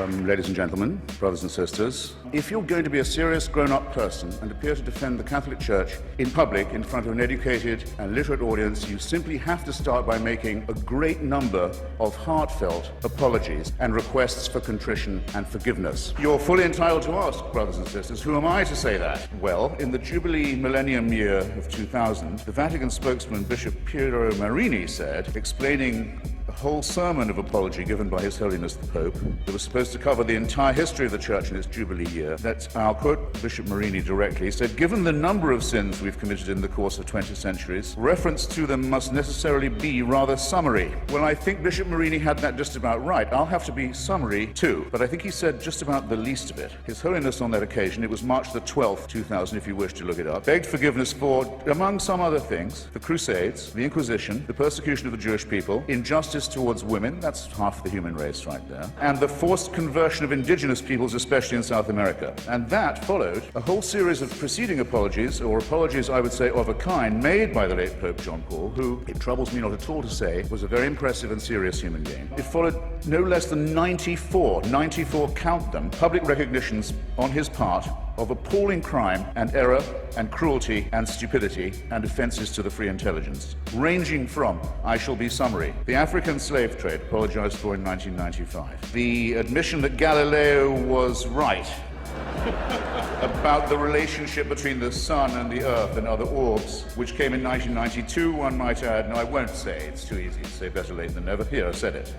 Ladies and gentlemen, brothers and sisters, if you're going to be a serious grown-up person and appear to defend the Catholic Church in public in front of an educated and literate audience, you simply have to start by making a great number of heartfelt apologies and requests for contrition and forgiveness. You're fully entitled to ask, brothers and sisters, who am I to say that? Well, in the Jubilee Millennium year of 2000, the Vatican spokesman Bishop Piero Marini said, explaining a whole sermon of apology given by His Holiness the Pope that was supposed to cover the entire history of the Church in its Jubilee year, that, I'll quote Bishop Marini directly, said, "Given the number of sins we've committed in the course of 20 centuries, reference to them must necessarily be rather summary." Well, I think Bishop Marini had that just about right. I'll have to be summary too, but I think he said just about the least of it. His Holiness on that occasion, it was March the 12th, 2000, if you wish to look it up, begged forgiveness for, among some other things, the Crusades, the Inquisition, the persecution of the Jewish people, injustice towards women, that's half the human race right there, and the forced conversion of indigenous peoples, especially in South America. And that followed a whole series of preceding apologies, or apologies, I would say, of a kind, made by the late Pope John Paul, who, it troubles me not at all to say, was a very impressive and serious human being. It followed no less than 94, count them, public recognitions on his part of appalling crime and error and cruelty and stupidity and offences to the free intelligence, ranging from, I shall be summary, the African slave trade, apologised for in 1995, the admission that Galileo was right about the relationship between the sun and the earth and other orbs, which came in 1992, one might add. No, I won't say, it's too easy to say better late than never. Here, I said it.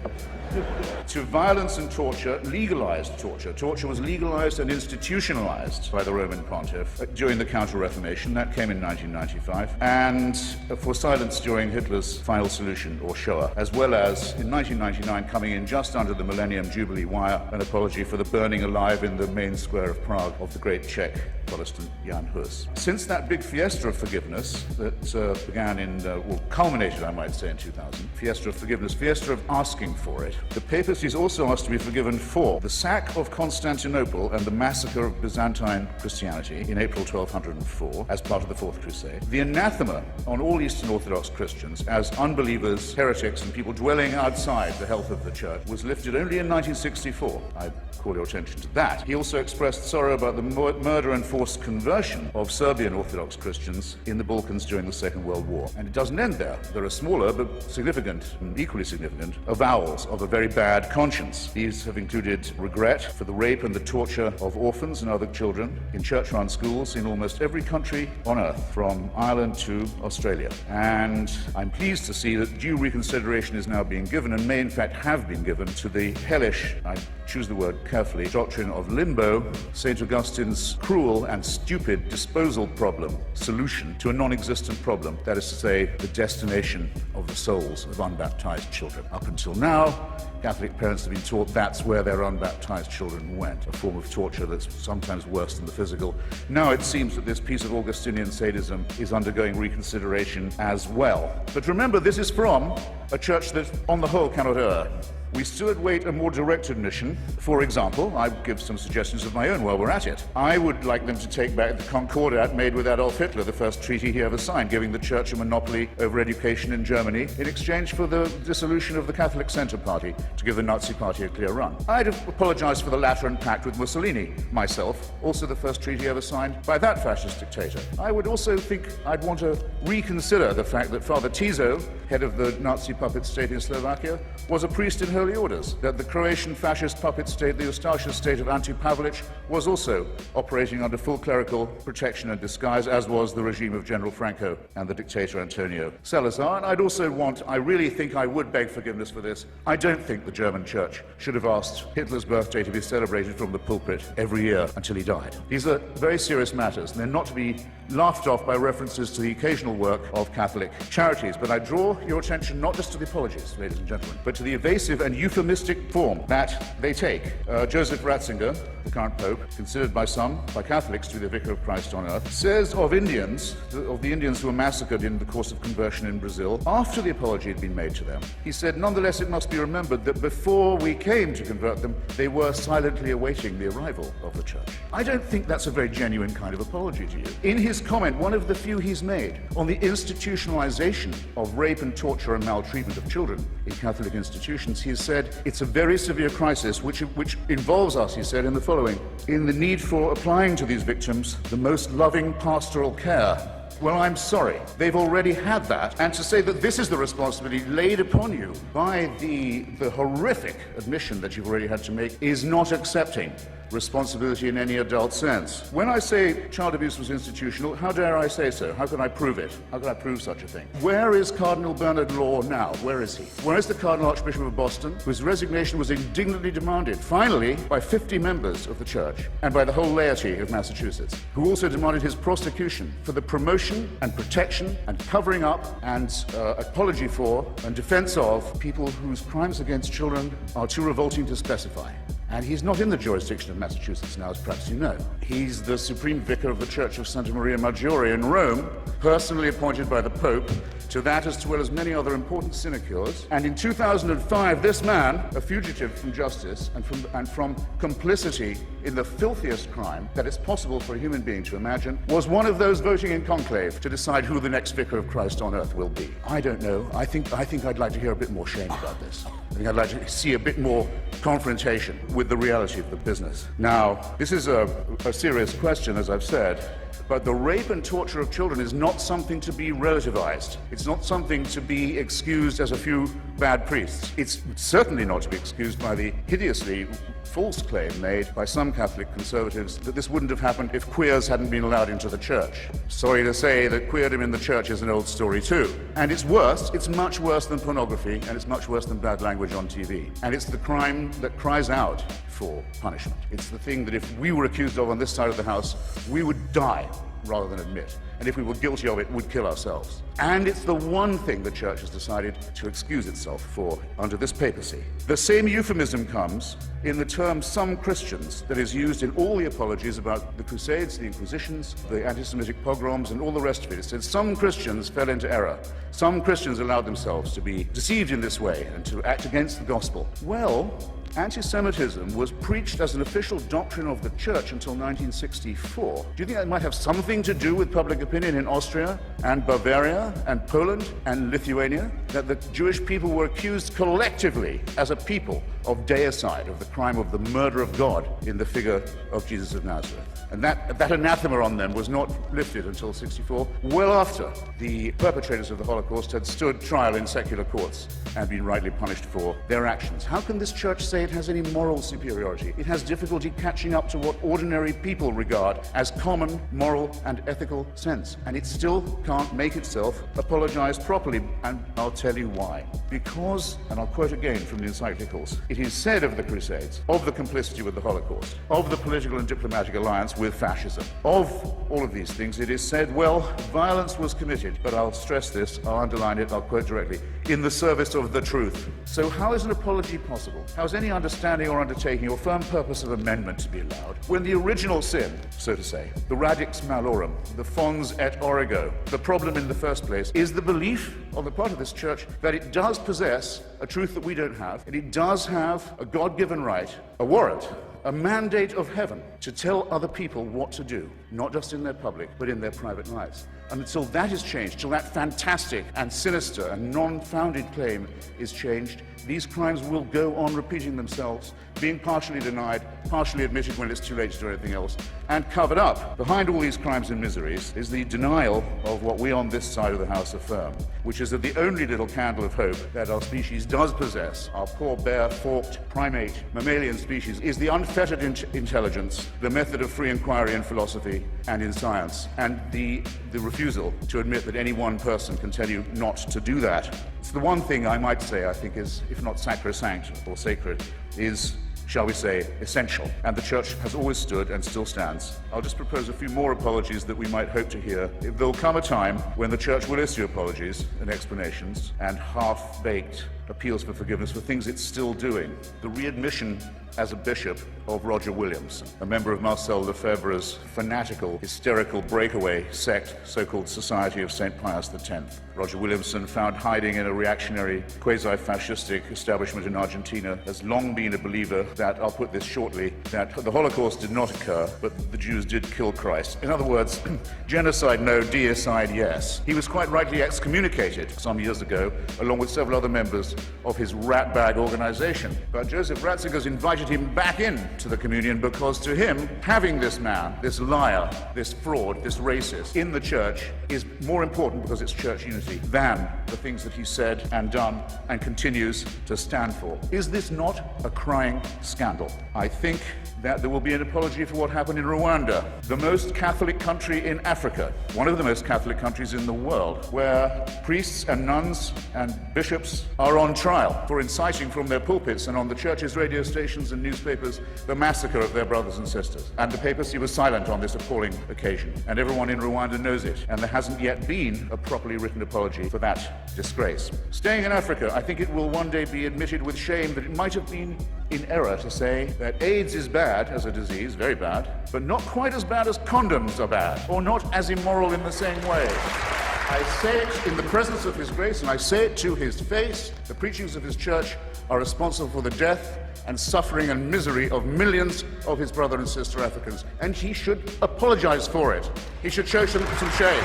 To violence and torture, legalized torture. Torture was legalized and institutionalized by the Roman Pontiff during the Counter-Reformation. That came in 1995. And for silence during Hitler's final solution, or Shoah, as well as, in 1999, coming in just under the Millennium Jubilee wire, an apology for the burning alive in the main square of Prague of the great Czech Protestant Jan Hus. Since that big fiesta of forgiveness that began in, culminated, I might say, in 2000, fiesta of forgiveness, fiesta of asking for it, the papacy is also asked to be forgiven for the sack of Constantinople and the massacre of Byzantine Christianity in April 1204 as part of the Fourth Crusade, the anathema on all Eastern Orthodox Christians as unbelievers, heretics, and people dwelling outside the health of the Church was lifted only in 1964. I call your attention to that. He also expressed sorrow about the murder and forced conversion of Serbian Orthodox Christians in the Balkans during the Second World War. And it doesn't end there. There are smaller but significant, and equally significant, avowals of a very bad conscience. These have included regret for the rape and the torture of orphans and other children in church-run schools in almost every country on earth, from Ireland to Australia. And I'm pleased to see that due reconsideration is now being given, and may in fact have been given, to the hellish, I choose the word carefully, doctrine of limbo, St. Augustine's cruel and stupid disposal problem, solution to a non-existent problem, that is to say, the destination of the souls of unbaptized children. Up until now, Catholic parents have been taught that's where their unbaptized children went, a form of torture that's sometimes worse than the physical. Now it seems that this piece of Augustinian sadism is undergoing reconsideration as well. But remember, this is from a church that, on the whole, cannot err. We still await a more direct admission. For example, I give some suggestions of my own while we're at it. I would like them to take back the Concordat made with Adolf Hitler, the first treaty he ever signed, giving the Church a monopoly over education in Germany in exchange for the dissolution of the Catholic Centre Party to give the Nazi Party a clear run. I'd have apologized for the Lateran Pact with Mussolini, myself, also the first treaty ever signed by that fascist dictator. I would also think I'd want to reconsider the fact that Father Tiso, head of the Nazi puppet state in Slovakia, was a priest in Holy Orders, that the Croatian fascist puppet state, the Ustaša state of Ante Pavelić, was also operating under full clerical protection and disguise, as was the regime of General Franco and the dictator Antonio Salazar. And I'd also want, I really think I would beg forgiveness for this, I don't think the German Church should have asked Hitler's birthday to be celebrated from the pulpit every year until he died. These are very serious matters, and they're not to be laughed off by references to the occasional work of Catholic charities. But I draw your attention not just to the apologies, ladies and gentlemen, but to the evasive and euphemistic form that they take. Joseph Ratzinger, the current Pope, considered by some, by Catholics, to be the Vicar of Christ on earth, says of Indians, of the Indians who were massacred in the course of conversion in Brazil, after the apology had been made to them, he said, nonetheless, it must be remembered that before we came to convert them, they were silently awaiting the arrival of the Church. I don't think that's a very genuine kind of apology to you. In his comment, one of the few he's made on the institutionalization of rape and and torture and maltreatment of children in Catholic institutions, he has said it's a very severe crisis which involves us, he said, in the following: in the need for applying to these victims the most loving pastoral care. Well, I'm sorry. They've already had that. And to say that this is the responsibility laid upon you by the horrific admission that you've already had to make is not accepting responsibility in any adult sense. When I say child abuse was institutional, how dare I say so? How can I prove it? How can I prove such a thing? Where is Cardinal Bernard Law now? Where is he? Where is the Cardinal Archbishop of Boston, whose resignation was indignantly demanded, finally, by 50 members of the Church and by the whole laity of Massachusetts, who also demanded his prosecution for the promotion and protection and covering up and apology for and defense of people whose crimes against children are too revolting to specify. And he's not in the jurisdiction of Massachusetts now, as perhaps you know. He's the Supreme Vicar of the Church of Santa Maria Maggiore in Rome, personally appointed by the Pope to that as well as many other important sinecures. And in 2005, this man, a fugitive from justice and from complicity in the filthiest crime that it's possible for a human being to imagine, was one of those voting in conclave to decide who the next Vicar of Christ on earth will be. I don't know. I think I'd like to hear a bit more shame about this. I think I'd like to see a bit more confrontation with the reality of the business. Now, this is a serious question, as I've said, but the rape and torture of children is not something to be relativized. It's not something to be excused as a few bad priests. It's certainly not to be excused by the hideously false claim made by some Catholic conservatives that this wouldn't have happened if queers hadn't been allowed into the church. Sorry to say that queerdom in the church is an old story too. And it's worse, it's much worse than pornography, and it's much worse than bad language on TV. And it's the crime that cries out for punishment. It's the thing that if we were accused of on this side of the house, we would die rather than admit. And if we were guilty of it, we'd kill ourselves. And it's the one thing the Church has decided to excuse itself for under this papacy. The same euphemism comes in the term "some Christians" that is used in all the apologies about the Crusades, the Inquisitions, the anti-Semitic pogroms, and all the rest of it. It says some Christians fell into error. Some Christians allowed themselves to be deceived in this way and to act against the gospel. Well, anti-Semitism was preached as an official doctrine of the Church until 1964. Do you think that might have something to do with public opinion in Austria and Bavaria and Poland and Lithuania? That the Jewish people were accused collectively as a people of deicide, of the crime of the murder of God in the figure of Jesus of Nazareth. And that anathema on them was not lifted until 64, well after the perpetrators of the Holocaust had stood trial in secular courts and been rightly punished for their actions. How can this Church say it has any moral superiority? It has difficulty catching up to what ordinary people regard as common moral and ethical sense. And it still can't make itself apologize properly. And I'll tell you why. Because, and I'll quote again from the encyclicals, it is said of the Crusades, of the complicity with the Holocaust, of the political and diplomatic alliance with fascism, of all of these things, it is said, well, violence was committed, but I'll stress this, I'll underline it, I'll quote directly, in the service of the truth. So how is an apology possible? How is any understanding or undertaking or firm purpose of amendment to be allowed when the original sin, so to say, the radix malorum, the fons et origo, the problem in the first place, is the belief on the part of this Church that it does possess a truth that we don't have, and it does have a God-given right, a warrant, a mandate of heaven to tell other people what to do, not just in their public, but in their private lives. And until that is changed, till that fantastic and sinister and non-founded claim is changed, these crimes will go on repeating themselves, being partially denied, partially admitted when it's too late to do anything else, and covered up. Behind all these crimes and miseries is the denial of what we on this side of the house affirm, which is that the only little candle of hope that our species does possess, our poor, bare, forked, primate, mammalian species, is the unfettered intelligence, the method of free inquiry in philosophy and in science, and the refusal to admit that any one person can tell you not to do that. It's the one thing I might say I think is, if not sacrosanct or sacred, is, shall we say, essential. And the Church has always stood and still stands. I'll just propose a few more apologies that we might hope to hear. There'll come a time when the Church will issue apologies and explanations and half-baked appeals for forgiveness for things it's still doing. The readmission as a bishop of Roger Williamson, a member of Marcel Lefebvre's fanatical, hysterical breakaway sect, so-called Society of St. Pius X. Roger Williamson, found hiding in a reactionary, quasi-fascistic establishment in Argentina, has long been a believer that, I'll put this shortly, that the Holocaust did not occur, but the Jews did kill Christ. In other words, genocide no, deicide yes. He was quite rightly excommunicated some years ago, along with several other members of his ratbag organization. But Joseph Ratzinger's invited him back in to the communion because to him, having this man, this liar, this fraud, this racist in the church is more important because it's church unity than the things that he said and done and continues to stand for. Is this not a crying scandal? I think that there will be an apology for what happened in Rwanda, the most Catholic country in Africa, one of the most Catholic countries in the world, where priests and nuns and bishops are on trial for inciting from their pulpits and on the church's radio stations and newspapers the massacre of their brothers and sisters. And the papacy was silent on this appalling occasion. And everyone in Rwanda knows it. And there hasn't yet been a properly written apology for that disgrace. Staying in Africa, I think it will one day be admitted with shame that it might have been in error to say that AIDS is bad as a disease, very bad, but not quite as bad as condoms are bad, or not as immoral in the same way. I say it in the presence of His grace, and I say it to His face. The preachings of His church are responsible for the death and suffering and misery of millions of His brother and sister Africans, and He should apologize for it. He should show some shame.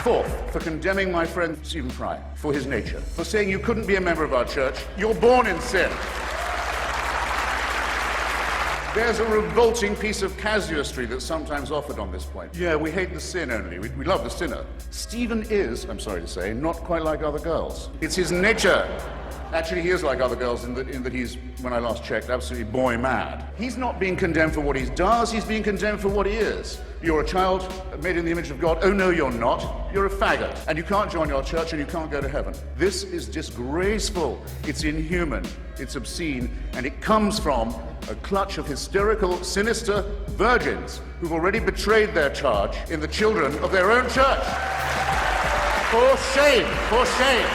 Fourth, for condemning my friend Stephen Fry for his nature, for saying you couldn't be a member of our church, you're born in sin. There's a revolting piece of casuistry that's sometimes offered on this point. Yeah, we hate the sin only. We love the sinner. Stephen is, I'm sorry to say, not quite like other girls. It's his nature. Actually, he is like other girls in that he's, when I last checked, absolutely boy mad. He's not being condemned for what he does, he's being condemned for what he is. You're a child made in the image of God. Oh no, you're not. You're a faggot. And you can't join your church and you can't go to heaven. This is disgraceful. It's inhuman. It's obscene. And it comes from a clutch of hysterical, sinister virgins who've already betrayed their charge in the children of their own church. For shame, for shame.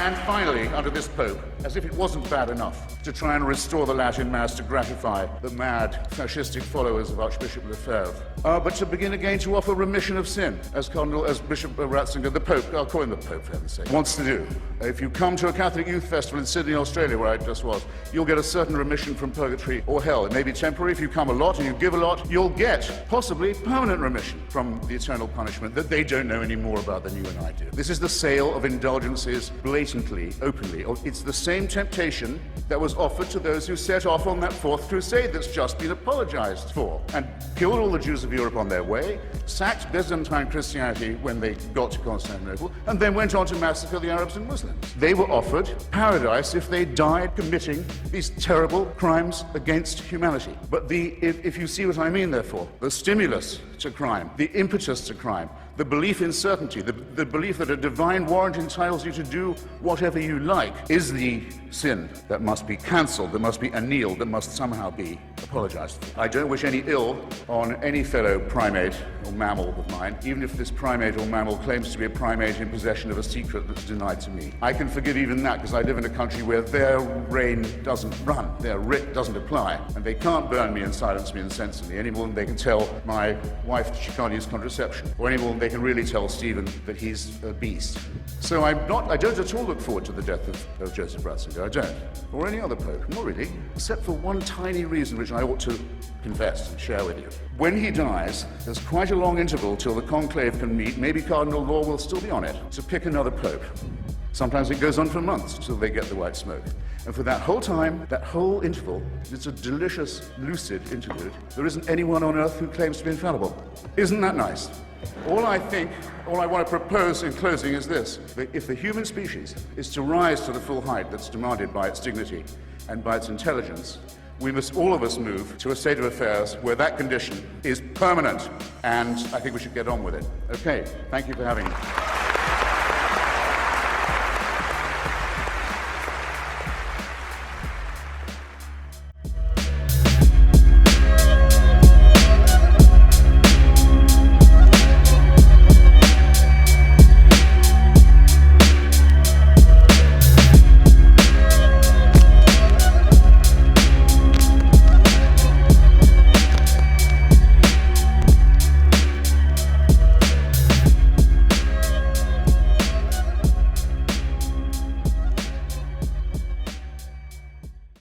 And finally, under this Pope, as if it wasn't bad enough to try and restore the Latin Mass to gratify the mad, fascistic followers of Archbishop Lefebvre, but to begin again to offer remission of sin, as Bishop Ratzinger, the Pope, I'll call him the Pope for heaven's sake, wants to do. If you come to a Catholic youth festival in Sydney, Australia, where I just was, you'll get a certain remission from purgatory or hell. It may be temporary. If you come a lot and you give a lot, you'll get possibly permanent remission from the eternal punishment that they don't know any more about than you and I do. This is the sale of indulgences blatantly, openly. It's the same temptation that was offered to those who set off on that Fourth Crusade that's just been apologized for and killed all the Jews of Europe on their way, sacked Byzantine Christianity when they got to Constantinople, and then went on to massacre the Arabs and Muslims. They were offered paradise if they died committing these terrible crimes against humanity. But if you see what I mean, therefore, the stimulus to crime, the impetus to crime, the belief in certainty, the belief that a divine warrant entitles you to do whatever you like, is the sin that must be cancelled, that must be annealed, that must somehow be apologized for. I don't wish any ill on any fellow primate or mammal of mine, even if this primate or mammal claims to be a primate in possession of a secret that's denied to me. I can forgive even that because I live in a country where their reign doesn't run, their writ doesn't apply, and they can't burn me and silence me and censor me any more than they can tell my wife that she can't use contraception, or any more than they can really tell Stephen that he's a beast. So I don't at all look forward to the death of Joseph Ratzinger. I don't. Or any other pope. Not really. Except for one tiny reason which I ought to confess and share with you. When he dies, there's quite a long interval till the conclave can meet. Maybe Cardinal Law will still be on it to pick another pope. Sometimes it goes on for months till they get the white smoke. And for that whole time, that whole interval, it's a delicious, lucid interlude, there isn't anyone on earth who claims to be infallible. Isn't that nice? All I want to propose in closing is this: that if the human species is to rise to the full height that's demanded by its dignity and by its intelligence, we must all of us move to a state of affairs where that condition is permanent, and I think we should get on with it. Okay, thank you for having me.